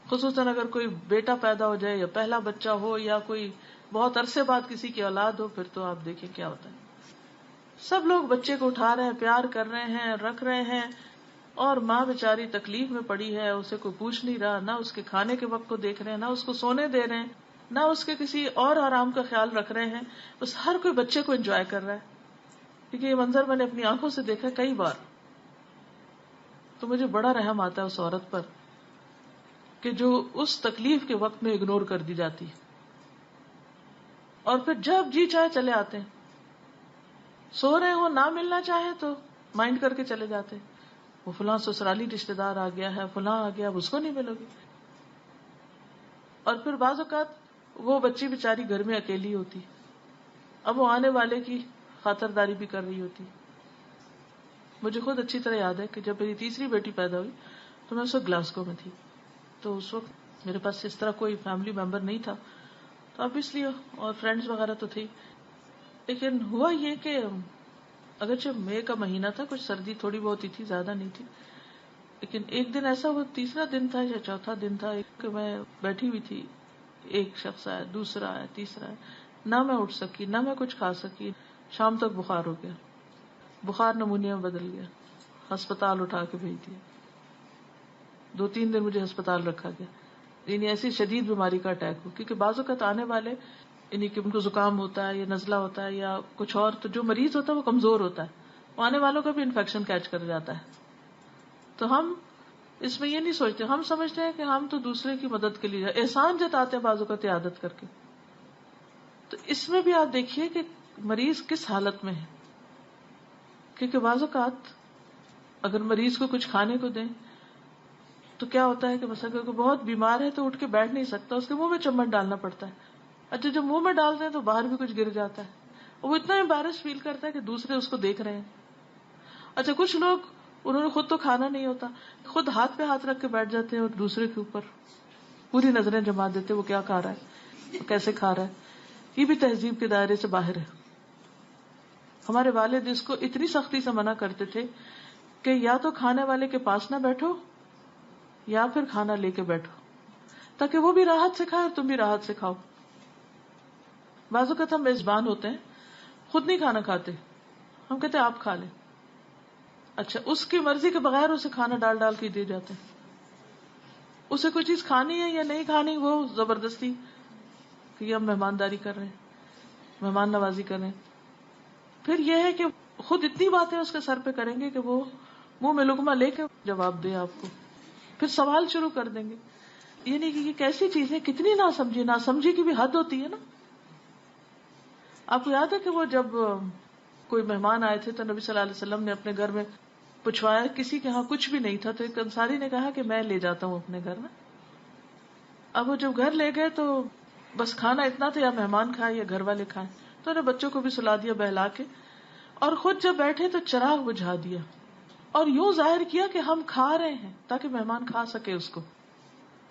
خصوصاً اگر کوئی بیٹا پیدا ہو جائے یا پہلا بچہ ہو یا کوئی بہت عرصے بعد کسی کی اولاد ہو، پھر تو آپ دیکھیں کیا ہوتا ہے. سب لوگ بچے کو اٹھا رہے ہیں، پیار کر رہے ہیں، رکھ رہے ہیں، اور ماں بیچاری تکلیف میں پڑی ہے، اسے کوئی پوچھ نہیں رہا، نہ اس کے کھانے کے وقت کو دیکھ رہے ہیں، نہ اس کو سونے دے رہے ہیں، نہ اس کے کسی اور آرام کا خیال رکھ رہے ہیں. بس ہر کوئی بچے کو انجوائے کر رہا ہے. کیونکہ یہ منظر میں نے اپنی آنکھوں سے دیکھا کئی بار. تو مجھے بڑا رحم آتا ہے اس عورت پر کہ جو اس تکلیف کے وقت میں اگنور کر دی جاتی، اور پھر جب جی چاہے چلے آتے ہیں. سو رہے ہو، نہ ملنا چاہے تو مائنڈ کر کے چلے جاتے، وہ فلاں سسرالی رشتے دار آ گیا ہے، فلاں آ گیا، اب اس کو نہیں ملو گی. اور پھر بعض اوقات وہ بچی بیچاری گھر میں اکیلی ہوتی، اب وہ آنے والے کی خاطرداری بھی کر رہی ہوتی. مجھے خود اچھی طرح یاد ہے کہ جب میری تیسری بیٹی پیدا ہوئی تو میں اس وقت گلاسگو میں تھی. تو اس وقت میرے پاس اس طرح کوئی فیملی ممبر نہیں تھا، تو اب اس لیے، اور فرینڈز وغیرہ تو تھی. لیکن ہوا یہ کہ اگرچہ مئی کا مہینہ تھا، کچھ سردی تھوڑی بہت ہی تھی، زیادہ نہیں تھی. لیکن ایک دن ایسا، وہ تیسرا دن تھا یا چوتھا دن تھا کہ میں بیٹھی ہوئی تھی، ایک شخص آیا، دوسرا آیا، تیسرا آیا، نہ میں اٹھ سکی، نہ میں کچھ کھا سکی. شام تک بخار ہو گیا، بخار نمونیا میں بدل گیا، ہسپتال اٹھا کے بھیج دیا. 2-3 دن مجھے ہسپتال رکھا گیا. یعنی ایسی شدید بیماری کا اٹیک ہو. کیونکہ بعض اوقات آنے والے، یعنی کہ ان کو زکام ہوتا ہے یا نزلہ ہوتا ہے یا کچھ اور، تو جو مریض ہوتا ہے وہ کمزور ہوتا ہے، وہ آنے والوں کا بھی انفیکشن کیچ کر جاتا ہے. تو ہم اس میں یہ نہیں سوچتے، ہم سمجھتے ہیں کہ ہم تو دوسرے کی مدد کے لیے احسان جتاتے ہیں بعض اوقات عیادت کر کے. تو اس میں بھی آپ دیکھیے کہ مریض کس حالت میں ہے. کیونکہ بعض اوقات اگر مریض کو کچھ کھانے کو دیں تو کیا ہوتا ہے کہ مثلا کوئی بہت بیمار ہے تو اٹھ کے بیٹھ نہیں سکتا، اس کے منہ میں چمچ ڈالنا پڑتا ہے. اچھا جب منہ میں ڈالتے ہیں تو باہر بھی کچھ گر جاتا ہے، وہ اتنا امبیرس فیل کرتا ہے کہ دوسرے اس کو دیکھ رہے ہیں. اچھا کچھ لوگ انہوں نے خود تو کھانا نہیں ہوتا، خود ہاتھ پہ ہاتھ رکھ کے بیٹھ جاتے ہیں اور دوسرے کے اوپر پوری نظریں جما دیتے وہ کیا کھا رہا ہے، وہ کیسے کھا رہا ہے. یہ بھی تہذیب کے دائرے سے باہر ہے. ہمارے والد اس کو اتنی سختی سے منع کرتے تھے کہ یا تو کھانے والے کے پاس نہ بیٹھو یا پھر کھانا لے کے بیٹھو، تاکہ وہ بھی راحت سے کھائے اور تم بھی راحت سے کھاؤ. بعض اوقات ہم میزبان ہوتے ہیں، خود نہیں کھانا کھاتے، ہم کہتے ہیں آپ کھا لیں. اچھا اس کی مرضی کے بغیر اسے کھانا ڈال ڈال کے دے جاتے ہیں. اسے کوئی چیز کھانی ہے یا نہیں کھانی وہ زبردستی کہ یہ ہم مہمانداری کر رہے ہیں، مہمان نوازی کر رہے ہیں. پھر یہ ہے کہ خود اتنی باتیں اس کے سر پہ کریں گے کہ وہ منہ میں لقمہ لے کے جواب دے آپ کو، پھر سوال شروع کر دیں گے. یعنی کہ یہ کیسی چیز ہے، کتنی ناسمجھی کی بھی حد ہوتی ہے نا. آپ کو یاد ہے کہ وہ جب کوئی مہمان آئے تھے تو نبی صلی اللہ علیہ وسلم نے اپنے گھر میں پوچھوایا، کسی کے ہاں کچھ بھی نہیں تھا تو ایک انصاری نے کہا کہ میں لے جاتا ہوں اپنے گھر میں. اب وہ جب گھر لے گئے تو بس کھانا اتنا تھا یا مہمان کھائے یا گھر والے کھائیں، تو انہیں بچوں کو بھی سلا دیا بہلا کے، اور خود جب بیٹھے تو چراغ بجھا دیا اور یوں ظاہر کیا کہ ہم کھا رہے ہیں تاکہ مہمان کھا سکے اس کو.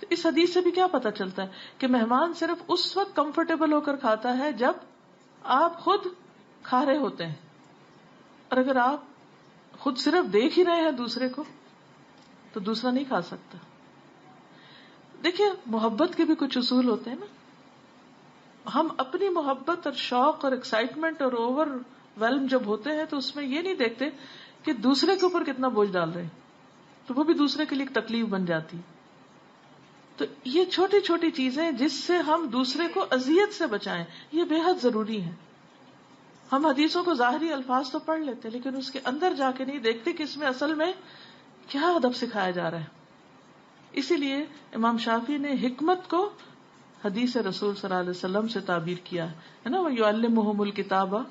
تو اس حدیث سے بھی کیا پتا چلتا ہے کہ مہمان صرف اس وقت کمفرٹیبل ہو کر کھاتا ہے جب آپ خود کھا رہے ہوتے ہیں، اور اگر آپ خود صرف دیکھ ہی رہے ہیں دوسرے کو تو دوسرا نہیں کھا سکتا. دیکھیے محبت کے بھی کچھ اصول ہوتے ہیں نا. ہم اپنی محبت اور شوق اور ایکسائٹمنٹ اور اوور ویلم جب ہوتے ہیں تو اس میں یہ نہیں دیکھتے کہ دوسرے کے اوپر کتنا بوجھ ڈال رہے ہیں، تو وہ بھی دوسرے کے لیے ایک تکلیف بن جاتی. تو یہ چھوٹی چھوٹی چیزیں جس سے ہم دوسرے کو اذیت سے بچائیں یہ بے حد ضروری ہے. ہم حدیثوں کو ظاہری الفاظ تو پڑھ لیتے لیکن اس کے اندر جا کے نہیں دیکھتے کہ اس میں اصل میں کیا ادب سکھایا جا رہا ہے. اسی لیے امام شافعی نے حکمت کو حدیث رسول صلی اللہ علیہ وسلم سے تعبیر کیا ہے نا، وَيُعَلِّمُهُمُ الْكِتَابَ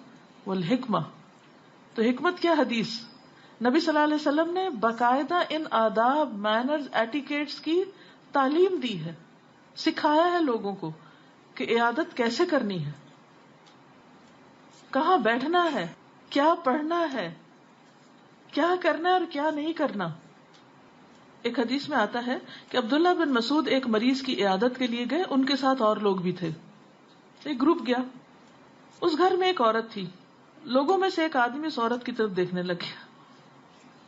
وَالْحِکْمَةَ. تو حکمت کیا؟ حدیث. نبی صلی اللہ علیہ وسلم نے باقاعدہ ان آداب، مینرز، ایٹیکیٹس کی تعلیم دی ہے، سکھایا ہے لوگوں کو کہ عیادت کیسے کرنی ہے، کہاں بیٹھنا ہے، کیا پڑھنا ہے، کیا کرنا ہے اور کیا نہیں کرنا. ایک حدیث میں آتا ہے کہ عبداللہ بن مسعود ایک مریض کی عیادت کے لیے گئے، ان کے ساتھ اور لوگ بھی تھے. ایک گروپ گیا، اس گھر میں ایک عورت تھی. لوگوں میں سے ایک آدمی اس عورت کی طرف دیکھنے لگ گیا.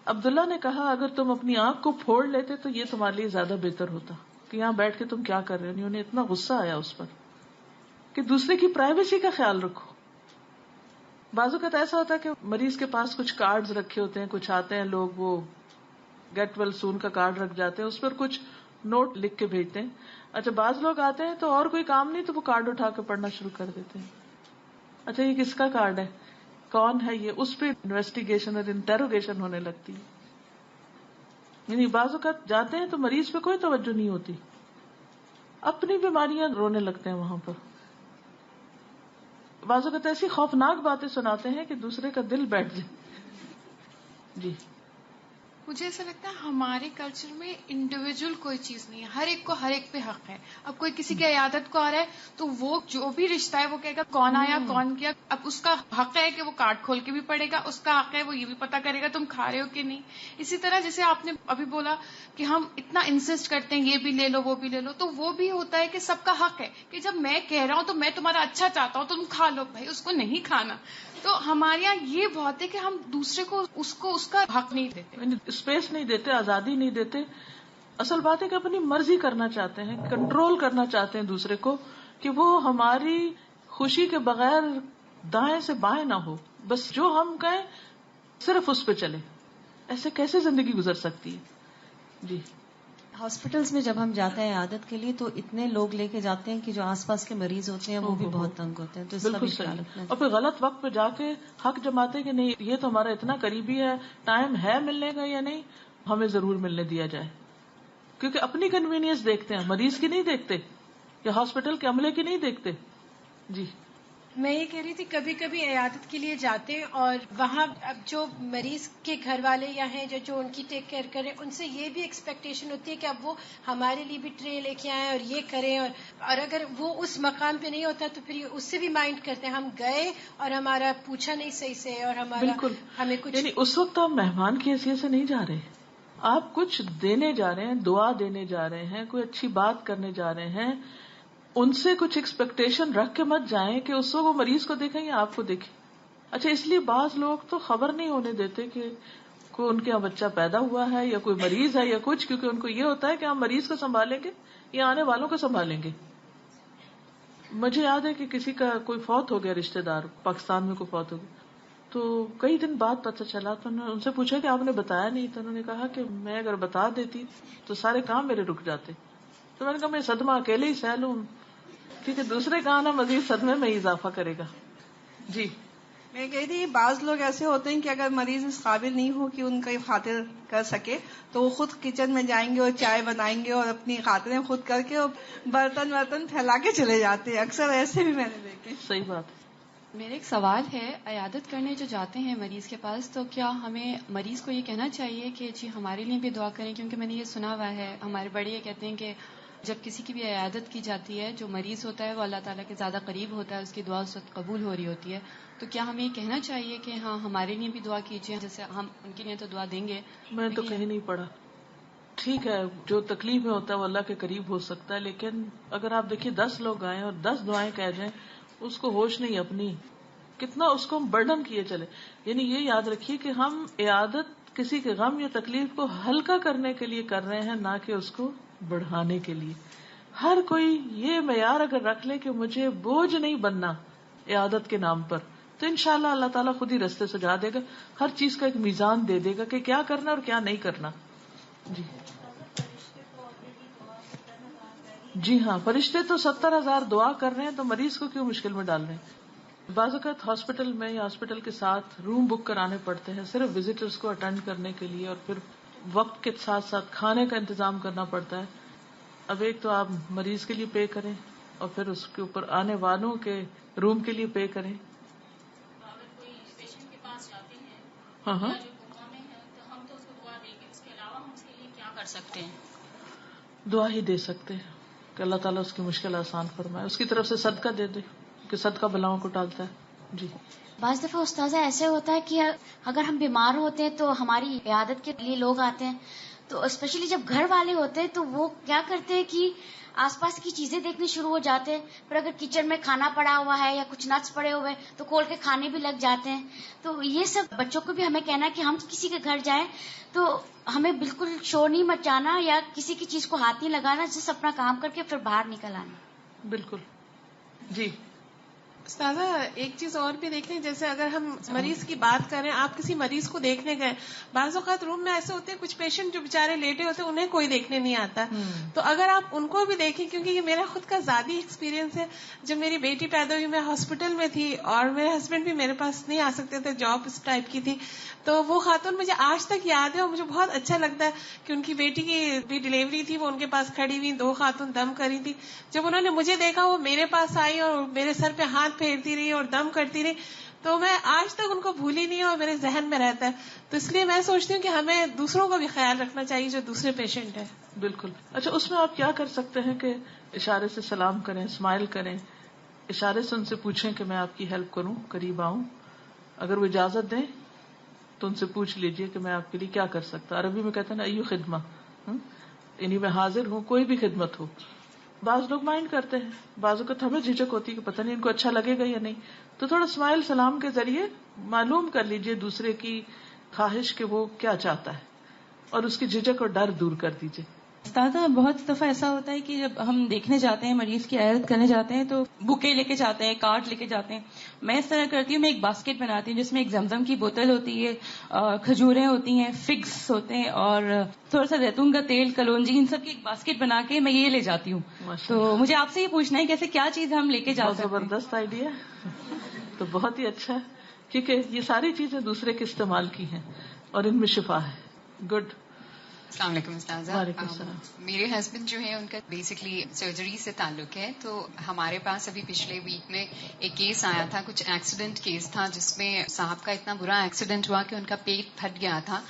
عبداللہ نے کہا اگر تم اپنی آنکھ کو پھوڑ لیتے تو یہ تمہارے لیے زیادہ بہتر ہوتا کہ یہاں بیٹھ کے تم کیا کر رہے ہو. انہیں اتنا غصہ آیا اس پر کہ دوسرے کی پرائیویسی کا خیال رکھو. بعض اوقات ایسا ہوتا ہے کہ مریض کے پاس کچھ کارڈز رکھے ہوتے ہیں، کچھ آتے ہیں لوگ وہ گیٹ ویل سون کا کارڈ رکھ جاتے ہیں، اس پر کچھ نوٹ لکھ کے بھیجتے ہیں. اچھا بعض لوگ آتے ہیں تو اور کوئی کام نہیں تو وہ کارڈ اٹھا کے پڑھنا شروع کر دیتے ہیں. اچھا یہ کس کا کارڈ ہے، کون ہے یہ، اس پہ انویسٹیگیشن اور انٹروگیشن ہونے لگتی ہے. یعنی بعض اوقات جاتے ہیں تو مریض پہ کوئی توجہ نہیں ہوتی، اپنی بیماریاں رونے لگتے ہیں وہاں پر. بعض اوقات ایسی خوفناک باتیں سناتے ہیں کہ دوسرے کا دل بیٹھ جائے. جی مجھے ایسا لگتا ہے ہمارے کلچر میں انڈیویجول کوئی چیز نہیں ہے، ہر ایک کو ہر ایک پہ حق ہے. اب کوئی کسی کی عیادت کو آ رہا ہے تو وہ جو بھی رشتہ ہے وہ کہے گا کون آیا کون کیا. اب اس کا حق ہے کہ وہ کارڈ کھول کے بھی پڑھے گا، اس کا حق ہے وہ یہ بھی پتا کرے گا تم کھا رہے ہو کہ نہیں. اسی طرح جیسے آپ نے ابھی بولا کہ ہم اتنا انسسٹ کرتے ہیں یہ بھی لے لو وہ بھی لے لو، تو وہ بھی ہوتا ہے کہ سب کا حق ہے کہ جب میں کہہ رہا ہوں تو میں تمہارا اچھا چاہتا ہوں تم کھا لو، بھائی اس کو نہیں کھانا. تو ہمارے یہاں یہ بہت ہے کہ ہم دوسرے کو اس کا حق نہیں دیتے، اسپیس نہیں دیتے، آزادی نہیں دیتے. اصل بات ہے کہ اپنی مرضی کرنا چاہتے ہیں، کنٹرول کرنا چاہتے ہیں دوسرے کو کہ وہ ہماری خوشی کے بغیر دائیں سے بائیں نہ ہو، بس جو ہم کہیں صرف اس پہ چلے. ایسے کیسے زندگی گزر سکتی ہے؟ جی ہاسپٹلس میں جب ہم جاتے ہیں عیادت کے لیے تو اتنے لوگ لے کے جاتے ہیں کہ جو آس پاس کے مریض ہوتے ہیں وہ بھی بہت تنگ ہوتے ہیں. تو اس کا بھی خیال رکھنا اور پھر غلط وقت پہ جا کے حق جماتے کہ نہیں یہ تو ہمارا اتنا قریبی ہے، ٹائم ہے ملنے کا یا نہیں، ہمیں ضرور ملنے دیا جائے. کیونکہ اپنی کنوینئنس دیکھتے ہیں، مریض کی نہیں دیکھتے یا ہاسپٹل کے عملے کی نہیں دیکھتے. جی میں یہ کہہ رہی تھی کبھی کبھی عیادت کے لیے جاتے ہیں اور وہاں اب جو مریض کے گھر والے یا ہیں جو ان کی ٹیک کیئر کریں ان سے یہ بھی ایکسپیکٹیشن ہوتی ہے کہ اب وہ ہمارے لیے بھی ٹرے لے کے آئیں اور یہ کریں اور اگر وہ اس مقام پہ نہیں ہوتا تو پھر اس سے بھی مائنڈ کرتے ہیں ہم گئے اور ہمارا پوچھا نہیں صحیح سے اور ہمارا بالکل ہمیں کچھ یعنی اس وقت آپ مہمان کی حیثیت سے نہیں جا رہے, آپ کچھ دینے جا رہے ہیں, دعا دینے جا رہے ہیں, کوئی اچھی بات کرنے جا رہے ہیں. ان سے کچھ ایکسپیکٹیشن رکھ کے مت جائیں کہ اس وقت وہ مریض کو دیکھیں یا آپ کو دیکھیں. اچھا اس لیے بعض لوگ تو خبر نہیں ہونے دیتے کہ کوئی ان کے یہاں بچہ پیدا ہوا ہے یا کوئی مریض ہے یا کچھ, کیونکہ ان کو یہ ہوتا ہے کہ ہم مریض کو سنبھالیں گے یا آنے والوں کو سنبھالیں گے. مجھے یاد ہے کہ کسی کا کوئی فوت ہو گیا, رشتے دار پاکستان میں کوئی فوت ہو گیا, تو کئی دن بعد پتہ چلا تو انہوں نے ان سے پوچھا کہ آپ نے بتایا نہیں, تو انہوں نے کہا کہ میں اگر بتا دیتی تو سارے کام میرے رک جاتے. تو میں نے کہا میں صدمہ اکیلے ہی سہ لوں, کیونکہ دوسرے کا آنا مزید صدمے میں ہی اضافہ کرے گا. جی میں کہی تھی بعض لوگ ایسے ہوتے ہیں کہ اگر مریض اس قابل نہیں ہو کہ ان کی خاطر کر سکے تو وہ خود کچن میں جائیں گے اور چائے بنائیں گے اور اپنی خاطریں خود کر کے اور برتن پھیلا کے چلے جاتے ہیں. اکثر ایسے بھی میں نے دیکھے. صحیح بات. میرا ایک سوال ہے, عیادت کرنے جو جاتے ہیں مریض کے پاس تو کیا ہمیں مریض کو یہ کہنا چاہیے کہ جی ہمارے لیے بھی دعا کریں, کیونکہ میں نے یہ سنا ہوا ہے ہمارے بڑے یہ کہتے ہیں کہ جب کسی کی بھی عیادت کی جاتی ہے جو مریض ہوتا ہے وہ اللہ تعالیٰ کے زیادہ قریب ہوتا ہے, اس کی دعا اس وقت قبول ہو رہی ہوتی ہے, تو کیا ہمیں یہ کہنا چاہیے کہ ہاں ہمارے لیے بھی دعا کیجیے, جیسے ہم ان کے لیے تو دعا دیں گے. میں تو کہیں نہیں پڑھا. ٹھیک ہے جو تکلیف میں ہوتا ہے وہ اللہ کے قریب ہو سکتا ہے, لیکن اگر آپ دیکھیے 10 لوگ آئیں اور 10 دعائیں کہہ جائیں, اس کو ہوش نہیں اپنی, کتنا اس کو ہم برڈن کیے چلے. یعنی یہ یاد رکھیے کہ ہم عیادت کسی کے غم یا تکلیف کو ہلکا کرنے کے لیے کر رہے ہیں, نہ کہ اس کو بڑھانے کے لیے. ہر کوئی یہ معیار اگر رکھ لے کہ مجھے بوجھ نہیں بننا عیادت کے نام پر, تو انشاءاللہ اللہ تعالیٰ خود ہی رستے سجا دے گا, ہر چیز کا ایک میزان دے دے گا کہ کیا کرنا اور کیا نہیں کرنا. جی ہاں, فرشتے تو 70,000 دعا کر رہے ہیں, تو مریض کو کیوں مشکل میں ڈال رہے ہیں. بعض اوقات ہاسپٹل میں یا ہاسپٹل کے ساتھ روم بک کرانے پڑتے ہیں صرف وزٹرز کو اٹینڈ کرنے کے لیے, اور پھر وقت کے ساتھ ساتھ کھانے کا انتظام کرنا پڑتا ہے. اب ایک تو آپ مریض کے لیے پے کریں اور پھر اس کے اوپر آنے والوں کے روم کے لیے پے کریں. اگر کوئی پیشنٹ کے پاس جاتے ہیں ہاں جو کوما میں ہے تو ہم تو اس کو دعا دیں گے, اس کے علاوہ ہم اس کے لیے کیا کر سکتے ہیں؟ دعا ہی دے سکتے ہیں کہ اللہ تعالیٰ اس کی مشکل آسان فرمائے, اس کی طرف سے صدقہ دے دے کہ صدقہ بلاؤں کو ٹالتا ہے. جی بعض دفعہ استاذہ ایسے ہوتا ہے کہ اگر ہم بیمار ہوتے ہیں تو ہماری عیادت کے لیے لوگ آتے ہیں, تو اسپیشلی جب گھر والے ہوتے ہیں تو وہ کیا کرتے ہیں کہ آس پاس کی چیزیں دیکھنے شروع ہو جاتے ہیں, پھر اگر کچن میں کھانا پڑا ہوا ہے یا کچھ نٹس پڑے ہوئے تو کھول کے کھانے بھی لگ جاتے ہیں. تو یہ سب بچوں کو بھی ہمیں کہنا ہے کہ ہم کسی کے گھر جائیں تو ہمیں بالکل شور نہیں مچانا یا کسی کی چیز کو ہاتھ نہیں لگانا, جس اپنا کام کر کے پھر باہر نکل آنا. بالکل. جی استاذہ ایک چیز اور بھی دیکھیں, جیسے اگر ہم مریض کی بات کریں, آپ کسی مریض کو دیکھنے گئے, بعض اوقات روم میں ایسے ہوتے ہیں کچھ پیشنٹ جو بےچارے لیٹے ہوتے ہیں انہیں کوئی دیکھنے نہیں آتا, تو اگر آپ ان کو بھی دیکھیں, کیونکہ یہ میرا خود کا ذاتی ایکسپیرینس ہے, جب میری بیٹی پیدا ہوئی میں ہاسپٹل میں تھی اور میرے ہسبینڈ بھی میرے پاس نہیں آ سکتے تھے, جاب اس ٹائپ کی تھی, تو وہ خاتون مجھے آج تک یاد ہے اور مجھے بہت اچھا لگتا ہے کہ ان کی بیٹی کی بھی ڈیلیوری تھی, وہ ان کے پاس کھڑی ہوئی, 2 خاتون دم کری تھی, جب انہوں نے مجھے دیکھا وہ میرے پاس آئی اور میرے سر پہ ہاتھ پھیرتی رہی اور دم کرتی رہی, تو میں آج تک ان کو بھولی نہیں اور میرے ذہن میں رہتا ہے. تو اس لیے میں سوچتی ہوں کہ ہمیں دوسروں کا بھی خیال رکھنا چاہیے جو دوسرے پیشنٹ ہیں. بالکل. اچھا اس میں آپ کیا کر سکتے ہیں کہ اشارے سے سلام کریں, اسمائل کریں, اشارے سے ان سے پوچھیں کہ میں آپ کی ہیلپ کروں, قریب آؤں. اگر وہ اجازت دیں تو ان سے پوچھ لیجئے کہ میں آپ کے لیے کیا کر سکتا. عربی میں کہتے ہیں نا ایو خدمہ, یعنی میں حاضر ہوں, کوئی بھی خدمت ہو. بعض لوگ مائنڈ کرتے ہیں, بعض اوقات ہمیں جھجک ہوتی ہے کہ پتہ نہیں ان کو اچھا لگے گا یا نہیں, تو تھوڑا اسمائل سلام کے ذریعے معلوم کر لیجئے دوسرے کی خواہش کہ وہ کیا چاہتا ہے, اور اس کی جھجک اور ڈر دور کر دیجئے. استاذہ بہت دفعہ ایسا ہوتا ہے کہ جب ہم دیکھنے جاتے ہیں, مریض کی عیادت کرنے جاتے ہیں, تو بکے لے کے جاتے ہیں, کارڈ لے کے جاتے ہیں. میں اس طرح کرتی ہوں, میں ایک باسکٹ بناتی ہوں جس میں ایک زمزم کی بوتل ہوتی ہے, کھجوریں ہوتی ہیں, فگس ہوتے ہیں, اور تھوڑا سا زیتون کا تیل, کلونجی, ان سب کی ایک باسکٹ بنا کے میں یہ لے جاتی ہوں. تو مجھے آپ سے یہ پوچھنا ہے کہ ایسے کیا چیز ہم لے کے جا سکتے ہیں؟ زبردست آئیڈیا, تو بہت ہی اچھا ہے, کیونکہ یہ ساری چیزیں دوسرے کے استعمال کی ہیں اور ان میں شفا ہے. گڈ. السلام علیکم استاذہ. وعلیکم السلام. میرے ہسبینڈ جو ہے ان کا بیسکلی سرجری سے تعلق ہے, تو ہمارے پاس ابھی پچھلے ویک میں ایک کیس آیا تھا, کچھ ایکسیڈنٹ کیس تھا جس میں صاحب کا اتنا برا ایکسیڈنٹ ہوا کہ ان کا پیٹ پھٹ گیا تھا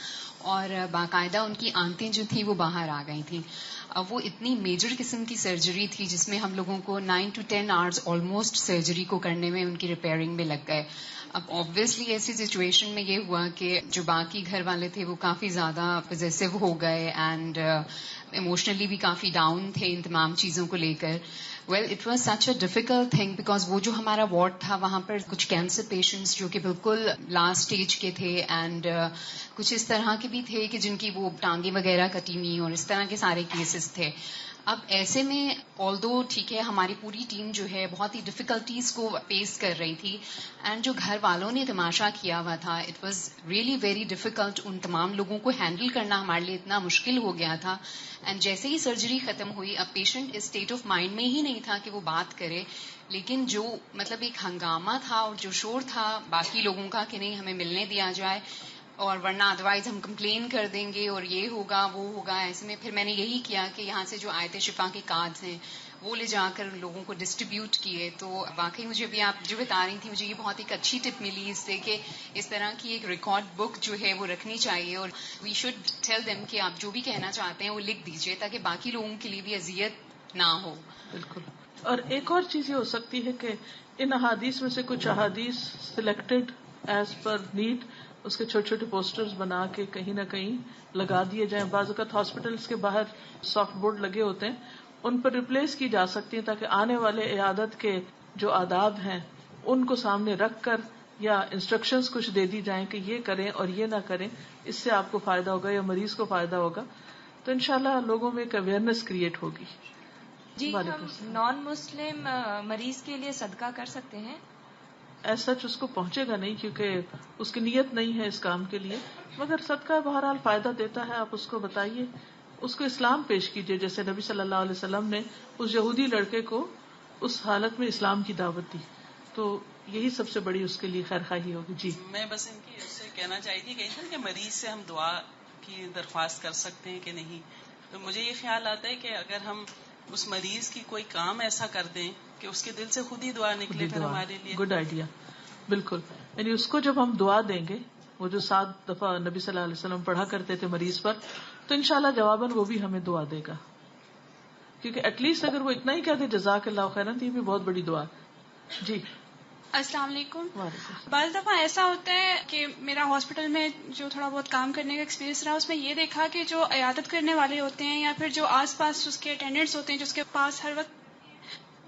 اور باقاعدہ ان کی آنتیں جو تھیں وہ باہر آ گئی تھیں. اب وہ اتنی میجر قسم کی سرجری تھی جس میں ہم لوگوں کو 9 to 10 hours آلموسٹ سرجری کو کرنے میں ان کی ریپیئرنگ میں لگ گئے. اب آبویسلی ایسی سچویشن میں یہ ہوا کہ جو باقی گھر والے تھے وہ کافی زیادہ پوزیسو ہو گئے اینڈ ایموشنلی بھی کافی ڈاؤن تھے ان تمام چیزوں کو لے کر. Well it was such a difficult thing because وہ جو ہمارا وارڈ تھا وہاں پر کچھ کینسر پیشنٹس جو کہ بالکل لاسٹ اسٹیج کے تھے اینڈ کچھ اس طرح کے بھی تھے کہ جن کی وہ ٹانگیں وغیرہ کٹی ہوئی اور اس طرح کے سارے کیسز تھے. اب ایسے میں آلدو ٹھیک ہے ہماری پوری ٹیم جو ہے بہت ہی ڈفیکلٹیز کو فیس کر رہی تھی اینڈ جو گھر والوں نے تماشا کیا ہوا تھا it was really very difficult. ان تمام لوگوں کو ہینڈل کرنا ہمارے لیے اتنا مشکل ہو گیا تھا. اینڈ جیسے ہی سرجری ختم ہوئی اب پیشنٹ اس اسٹیٹ آف مائنڈ میں ہی نہیں تھا کہ وہ بات کرے, لیکن جو مطلب ایک ہنگامہ تھا اور جو شور تھا باقی لوگوں کا کہ نہیں ہمیں ملنے دیا جائے اور ورنہ ادروائز ہم کمپلین کر دیں گے اور یہ ہوگا وہ ہوگا. ایسے میں پھر میں نے یہی کیا کہ یہاں سے جو آیت شفا کے کارڈز ہیں وہ لے جا کر لوگوں کو ڈسٹریبیوٹ کیے. تو واقعی مجھے بھی آپ جو بتا رہی تھی مجھے یہ بہت ایک اچھی ٹپ ملی اس سے کہ اس طرح کی ایک ریکارڈ بک جو ہے وہ رکھنی چاہیے اور وی شوڈ ٹیل دیم کہ آپ جو بھی کہنا چاہتے ہیں وہ لکھ دیجیے تاکہ باقی لوگوں کے لیے بھی اذیت نہ ہو. بالکل. اور ایک اور چیز یہ ہو سکتی ہے کہ ان احادیث میں سے کچھ احادیث سلیکٹڈ ایز پر نیڈ اس کے چھوٹے چھوٹے پوسٹرز بنا کے کہیں نہ کہیں لگا دیے جائیں. بعض اوقات ہاسپٹلس کے باہر سافٹ بورڈ لگے ہوتے ہیں, ان پر ریپلیس کی جا سکتی ہیں تاکہ آنے والے عیادت کے جو آداب ہیں ان کو سامنے رکھ کر یا انسٹرکشنز کچھ دے دی جائیں کہ یہ کریں اور یہ نہ کریں, اس سے آپ کو فائدہ ہوگا یا مریض کو فائدہ ہوگا. تو انشاءاللہ لوگوں میں ایک اویئرنیس کریٹ ہوگی. جی ہم نان مسلم مریض کے لیے صدقہ کر سکتے ہیں؟ ایسا سچ اس کو پہنچے گا نہیں کیونکہ اس کی نیت نہیں ہے اس کام کے لیے, مگر صدقہ بہرحال فائدہ دیتا ہے. آپ اس کو بتائیے, اس کو اسلام پیش کیجیے جیسے نبی صلی اللہ علیہ وسلم نے اس یہودی لڑکے کو اس حالت میں اسلام کی دعوت دی. تو یہی سب سے بڑی اس کے لیے خیر خواہی ہوگی. جی میں بس ان کی اس سے کہنا چاہیے کہ مریض سے ہم دعا کی درخواست کر سکتے ہیں کہ نہیں. تو مجھے یہ خیال آتا ہے کہ اگر ہم اس مریض کی کوئی کام ایسا کر دیں کہ اس کے دل سے خود ہی دعا نکلے پھر ہمارے لیے. Good idea. بالکل. یعنی اس کو جب ہم دعا دیں گے, وہ جو 7 دفعہ نبی صلی اللہ علیہ وسلم پڑھا کرتے تھے مریض پر, تو انشاءاللہ جواباً وہ بھی ہمیں دعا دے گا. کیونکہ ایٹ لیسٹ اگر وہ اتنا ہی کہہ دے جزاک اللہ خیرن, تو یہ بھی بہت بڑی دعا. جی السلام علیکم. بعض دفعہ ایسا ہوتا ہے کہ میرا ہاسپٹل میں جو تھوڑا بہت کام کرنے کا ایکسپیرینس رہا اس میں یہ دیکھا کہ جو عیادت کرنے والے ہوتے ہیں یا پھر جو آس پاس اس کے اٹینڈنٹس ہوتے ہیں جو اس کے پاس ہر وقت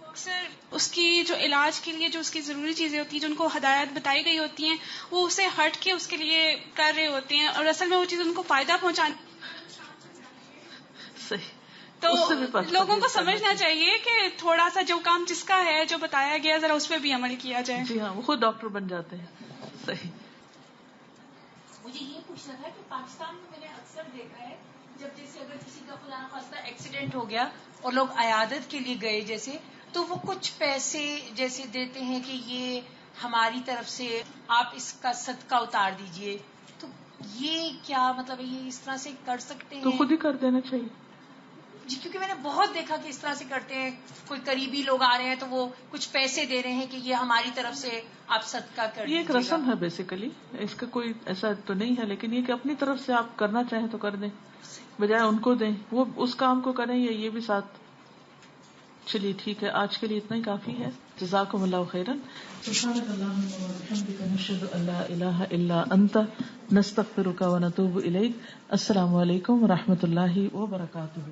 اکثر اس کی جو علاج کے لیے جو اس کی ضروری چیزیں ہوتی ہیں جو ان کو ہدایات بتائی گئی ہوتی ہیں وہ اسے ہٹ کے اس کے لیے کر رہے ہوتے ہیں اور اصل میں وہ چیز ان کو فائدہ پہنچانے. صحیح. تو لوگوں کو سمجھنا چاہیے کہ تھوڑا سا جو کام جس کا ہے جو بتایا گیا ذرا اس پہ بھی عمل کیا جائے. جی ہاں, وہ خود ڈاکٹر بن جاتے ہیں. صحیح. مجھے یہ پوچھنا تھا کہ پاکستان میں میں نے اکثر دیکھا ہے جب جیسے اگر کسی کا خدا نخواستہ ایکسیڈنٹ ہو گیا اور لوگ عیادت کے لیے گئے جیسے, تو وہ کچھ پیسے جیسے دیتے ہیں کہ یہ ہماری طرف سے آپ اس کا صدقہ اتار دیجئے. تو یہ کیا مطلب یہ اس طرح سے کر سکتے ہیں؟ تو خود ہی کر دینا چاہیے. جی کیونکہ میں نے بہت دیکھا کہ اس طرح سے کرتے ہیں, کوئی قریبی لوگ آ رہے ہیں تو وہ کچھ پیسے دے رہے ہیں کہ یہ ہماری طرف سے آپ صدقہ کر دیجیے. یہ ایک رسم ہے بیسیکلی, اس کا کوئی ایسا تو نہیں ہے, لیکن یہ کہ اپنی طرف سے آپ کرنا چاہیں تو کر دیں, بجائے ان کو دیں. وہ اس کام کو کریں یا یہ بھی ساتھ. چلیے ٹھیک ہے, آج کے لیے اتنا ہی کافی ہے. جزاکم اللہ خیرا. سبحانک اللہم و بحمدک, نشہد ان لا الہ الا انت, نستغفرک و نتوب الیک. السلام علیکم و رحمۃ اللہ وبرکاتہ.